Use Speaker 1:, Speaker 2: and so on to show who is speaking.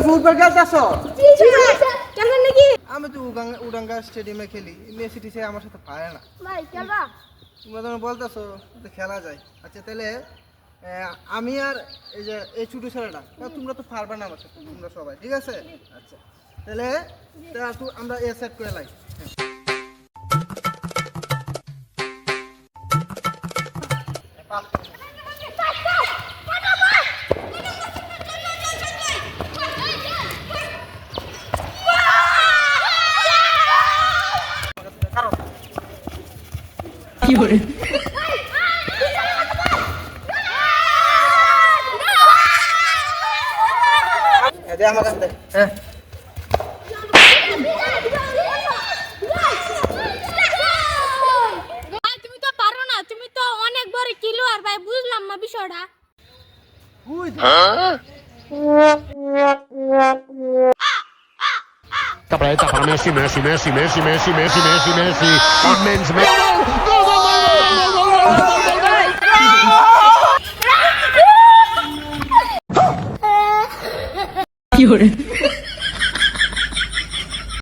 Speaker 1: Football খেলতেছো?
Speaker 2: খেলবেন নাকি?
Speaker 1: আমি তো উডাঙ্গা স্টেডিয়ামে খেলি, মেসি টিসে আমার সাথে পারে না।
Speaker 2: ভাই খেলবা?
Speaker 1: তোমরা যখন বলতেছো যে খেলা যায়, আচ্ছা তাহলে আমি আর এই যে এই ছোট ছেলেটা, তোমরা তো পারবে না আমার সাথে, তোমরা সবাই ঠিক আছে। আচ্ছা তাহলে আমরা এ সেট করে লাই।
Speaker 3: কি করে
Speaker 1: দে আমার কাছে দে। হ্যাঁ
Speaker 2: ভাই তুমি তো পারো না, তুমি তো অনেক বড় খেলোয়াড় ভাই, বুঝলাম না বিষয়টা।
Speaker 4: Capretta para Messi, Messi, Messi, Messi, Messi, Messi, Messi, Messi, immens Messi.
Speaker 3: কি করে